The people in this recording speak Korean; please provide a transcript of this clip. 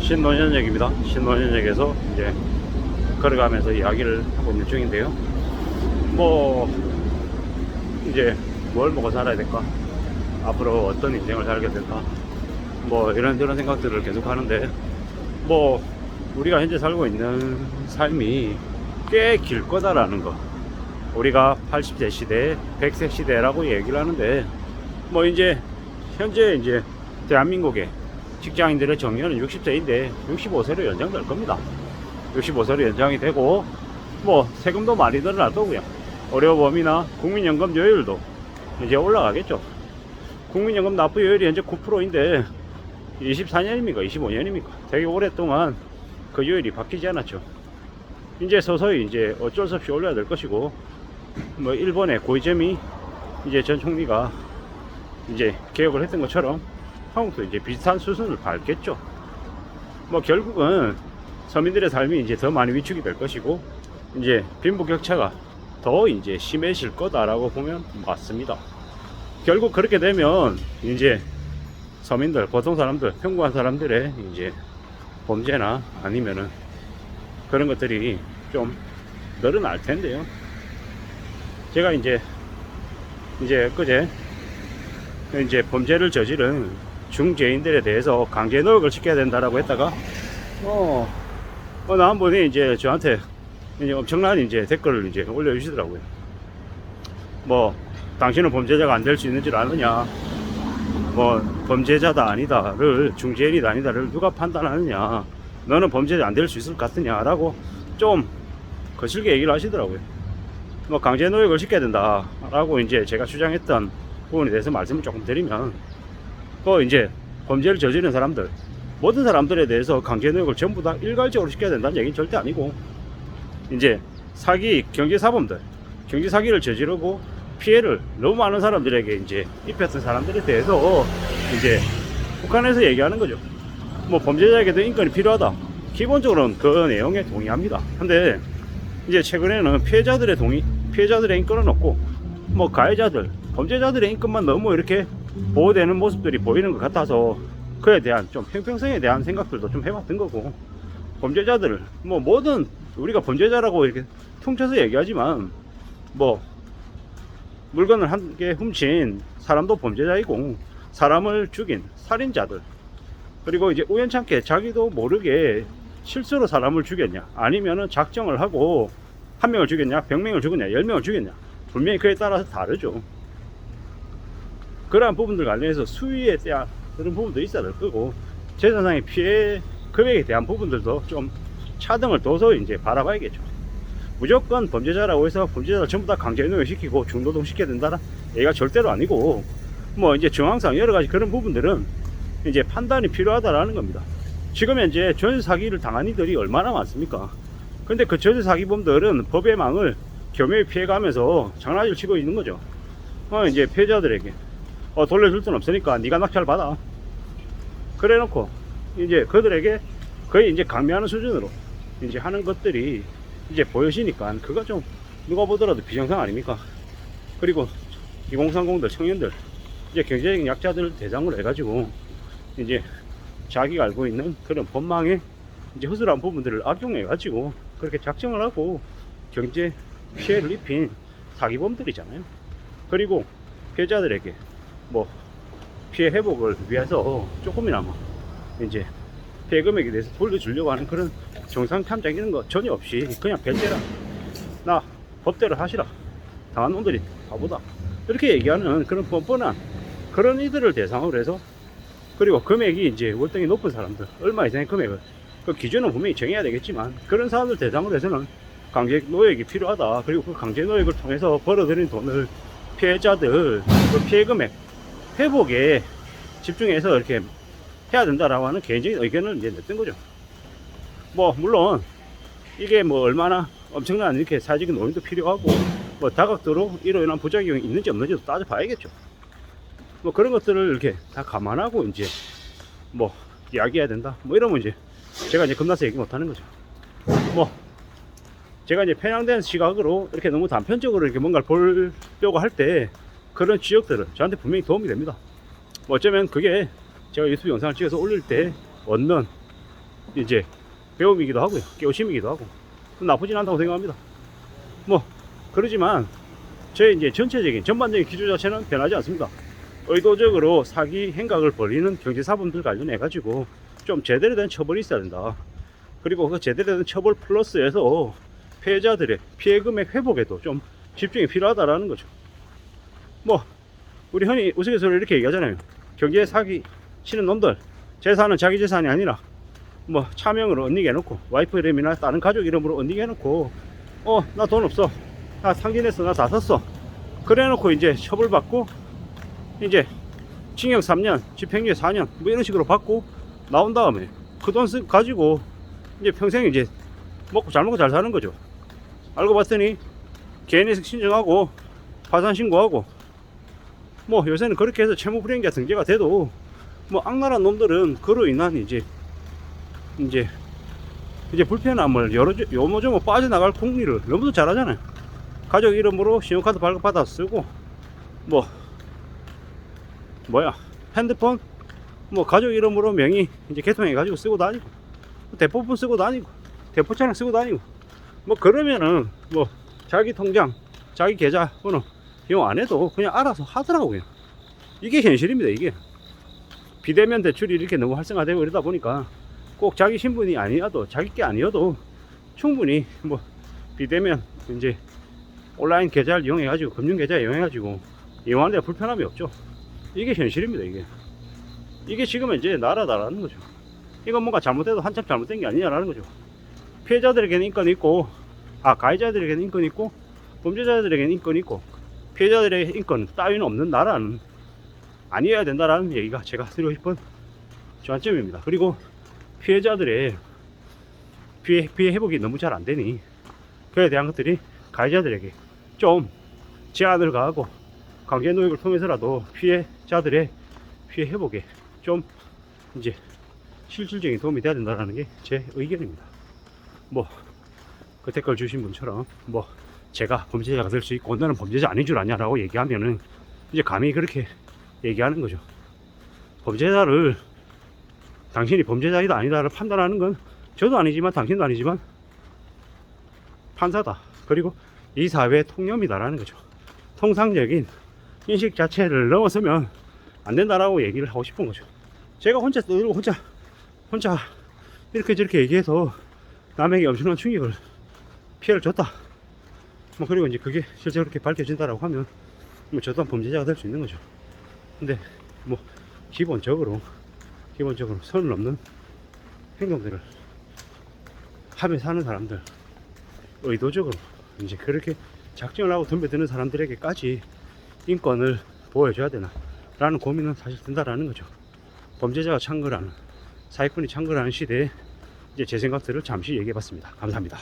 신논현역입니다. 신논현역에서 이제 걸어가면서 이야기를 하고 있는 중인데요. 뭐 이제 뭘 먹고 살아야 될까? 앞으로 어떤 인생을 살게 될까? 뭐 이런저런 생각들을 계속 하는데, 뭐 우리가 현재 살고 있는 삶이 꽤 길 거다라는 거, 우리가 80세 시대, 100세 시대라고 얘기를 하는데, 뭐 이제 현재 이제 대한민국의 직장인들의 정년은 60세인데 65세로 연장될 겁니다. 65세로 연장이 되고, 뭐 세금도 많이 늘어날 거고요. 의료보험이나 국민연금 요율도 이제 올라가겠죠. 국민연금 납부요율이 현재 9%인데 24년입니까 25년입니까 되게 오랫동안 그 요율이 바뀌지 않았죠. 이제 서서히 이제 어쩔 수 없이 올려야 될 것이고, 뭐 일본의 고이즈미 이제 전 총리가 이제 개혁을 했던 것처럼 한국도 이제 비슷한 수순을 밟겠죠. 뭐 결국은 서민들의 삶이 이제 더 많이 위축이 될 것이고, 이제 빈부격차가 더 이제 심해질 거다라고 보면 맞습니다. 결국 그렇게 되면 이제 서민들, 보통 사람들, 평범한 사람들의 이제 범죄나 아니면은 그런 것들이 좀 늘어날 텐데요. 제가 이제 그제 이제 범죄를 저지른 중죄인들에 대해서 강제 노역을 시켜야 된다라고 했다가 한 분이 이제 저한테 이제 엄청난 이제 댓글을 이제 올려주시더라고요. 뭐 당신은 범죄자가 안 될 수 있는 줄 아느냐, 뭐 범죄자다 아니다를, 중죄인이다 아니다를 누가 판단하느냐, 너는 범죄자 안 될 수 있을 것 같으냐 라고 좀 거칠게 얘기를 하시더라고요. 뭐 강제 노역을 시켜야 된다 라고 이제 제가 주장했던 부분에 대해서 말씀을 조금 드리면, 이제 범죄를 저지른 사람들, 모든 사람들에 대해서 강제 노역을 전부 다 일괄적으로 시켜야 된다는 얘기는 절대 아니고, 이제 사기, 경제사범들, 경제사기를 저지르고 피해를 너무 많은 사람들에게 이제 입혔던 사람들에 대해서 이제 북한에서 얘기하는 거죠. 뭐 범죄자에게도 인권이 필요하다. 기본적으로는 그 내용에 동의합니다. 근데 이제 최근에는 피해자들의 인권은 없고, 뭐 가해자들, 범죄자들의 인권만 너무 이렇게 보호되는 모습들이 보이는 것 같아서 그에 대한 좀 형평성에 대한 생각들도 좀 해봤던 거고, 범죄자들을 뭐 뭐든 우리가 범죄자라고 이렇게 퉁쳐서 얘기하지만, 뭐 물건을 한 개 훔친 사람도 범죄자이고, 사람을 죽인 살인자들, 그리고 이제 우연찮게 자기도 모르게 실수로 사람을 죽였냐, 아니면은 작정을 하고 한 명을 죽였냐, 100명을 죽였냐, 10명을 죽였냐, 분명히 그에 따라서 다르죠. 그러한 부분들 관련해서 수위에 대한 그런 부분도 있어야 될 거고, 재산상의 피해 금액에 대한 부분들도 좀 차등을 둬서 이제 바라봐야겠죠. 무조건 범죄자라고 해서 범죄자를 전부 다 강제노역 시키고 중노동 시켜야 된다는 얘기가 절대로 아니고, 뭐 이제 정황상 여러 가지 그런 부분들은 이제 판단이 필요하다라는 겁니다. 지금 현재 전세 사기를 당한 이들이 얼마나 많습니까? 근데 그 전세 사기범들은 법의 망을 교묘히 피해가면서 장난을 치고 있는 거죠. 이제 피해자들에게 돌려줄 돈 없으니까 네가 낙찰 받아, 그래 놓고 이제 그들에게 거의 이제 강매하는 수준으로 이제 하는 것들이 이제 보여지니까, 그거 좀 누가 보더라도 비정상 아닙니까? 그리고 2030들, 청년들, 이제 경제적인 약자들 대상으로 해가지고 이제 자기가 알고 있는 그런 법망에 이제 허술한 부분들을 악용해가지고 그렇게 작정을 하고 경제 피해를 입힌 사기범들이잖아요. 그리고 피해자들에게 뭐 피해 회복을 위해서 조금이나마 이제 피해 금액에 대해서 돌려주려고 하는 그런 정상 탐정 이런 거 전혀 없이 그냥 배째라, 나 법대로 하시라, 당한 놈들이 바보다, 이렇게 얘기하는 그런 뻔뻔한 그런 이들을 대상으로 해서, 그리고 금액이 이제 월등히 높은 사람들, 얼마 이상의 금액을, 그 기준은 분명히 정해야 되겠지만, 그런 사람들 대상으로 해서는 강제 노역이 필요하다. 그리고 그 강제 노역을 통해서 벌어들인 돈을 피해자들 그 피해 금액 회복에 집중해서 이렇게 해야 된다라고 하는 개인적인 의견을 이제 냈던 거죠. 뭐 물론 이게 뭐 얼마나 엄청난 이렇게 사회적인 논의도 필요하고, 뭐 다각도로 이로 인한 부작용이 있는지 없는지도 따져봐야겠죠. 뭐 그런 것들을 이렇게 다 감안하고 이제 뭐 이야기해야 된다, 뭐 이러면 이제 제가 이제 겁나서 얘기 못하는 거죠. 뭐 제가 이제 편향된 시각으로 이렇게 너무 단편적으로 이렇게 뭔가를 보려고 할 때 그런 지적들은 저한테 분명히 도움이 됩니다. 뭐 어쩌면 그게 제가 유튜브 영상을 찍어서 올릴 때 얻는 이제 배움이기도 하고요. 깨우침이기도 하고 나쁘진 않다고 생각합니다. 뭐 그러지만 제 이제 전체적인 전반적인 기조 자체는 변하지 않습니다. 의도적으로 사기 행각을 벌이는 경제사범들 관련해 가지고 좀 제대로 된 처벌이 있어야 된다. 그리고 그 제대로 된 처벌 플러스해서 피해자들의 피해 금액 회복에도 좀 집중이 필요하다라는 거죠. 뭐 우리 흔히 우스갯소리로 이렇게 얘기하잖아요. 경제 사기 치는 놈들 재산은 자기 재산이 아니라 뭐 차명으로 언니게 해놓고 와이프 이름이나 다른 가족 이름으로 언니게 해놓고 나 돈 없어, 나 상진했어, 나 다 썼어, 그래 놓고 이제 처벌받고 이제 징역 3년 집행유예 4년 뭐 이런 식으로 받고 나온 다음에 그 돈 가지고 이제 평생 이제 먹고 잘 사는 거죠. 알고 봤더니 개인회식 신청하고 파산 신고하고 뭐 요새는 그렇게 해서 채무불이행자 등재가 돼도 뭐 악랄한 놈들은 그로 인한 이제 불편함을 요모조모 빠져나갈 공리를 너무도 잘하잖아요. 가족 이름으로 신용카드 발급받아 쓰고 핸드폰 뭐 가족 이름으로 명의 이제 개통해 가지고 쓰고 다니고 대포폰 쓰고 다니고 대포차량 쓰고 다니고 뭐 그러면은 뭐 자기 통장 자기 계좌 번호 이용 안 해도 그냥 알아서 하더라고요. 이게 현실입니다. 이게 비대면 대출이 이렇게 너무 활성화되고 이러다 보니까 꼭 자기 신분이 아니어도 자기 게 아니어도 충분히 뭐 비대면 이제 온라인 계좌를 이용해 가지고 금융 계좌 이용해 가지고 이용하는 데 불편함이 없죠. 이게 현실입니다. 이게 지금은 이제 나라다라는 거죠. 이건 뭔가 잘못해도 한참 잘못된 게 아니냐라는 거죠. 피해자들에게는 인권이 있고 가해자들에게는 인권이 있고 범죄자들에게는 인권이 있고 피해자들의 인권 따위는 없는 나라는 아니어야 된다라는 얘기가 제가 드리고 싶은 관점입니다. 그리고 피해자들의 피해 회복이 너무 잘 안 되니 그에 대한 것들이 가해자들에게 좀 제한을 가하고 강제노역을 통해서라도 피해자들의 피해 회복에 좀 이제 실질적인 도움이 돼야 된다는 게 제 의견입니다. 뭐 그 댓글 주신 분처럼 뭐 제가 범죄자가 될 수 있고 너는 범죄자 아닌 줄 아냐라고 얘기하면은 이제 감히 그렇게 얘기하는 거죠. 범죄자를 당신이 범죄자이다 아니다를 판단하는 건 저도 아니지만 당신도 아니지만 판사다. 그리고 이 사회의 통념이다라는 거죠. 통상적인 인식 자체를 넘어서면 안 된다라고 얘기를 하고 싶은 거죠. 제가 혼자 떠들고 혼자 이렇게 저렇게 얘기해서 남에게 엄청난 충격을 피해를 줬다. 뭐 그리고 이제 그게 실제로 그렇게 밝혀진다라고 하면 뭐 저 또한 범죄자가 될 수 있는 거죠. 근데 뭐 기본적으로 선을 넘는 행동들을 하며 사는 사람들, 의도적으로 이제 그렇게 작정을 하고 덤벼드는 사람들에게까지 인권을 보여줘야 되나 라는 고민은 사실 든다라는 거죠. 범죄자가 창궐하는, 사기꾼이 창궐하는 시대에 이제 제 생각들을 잠시 얘기해 봤습니다. 감사합니다.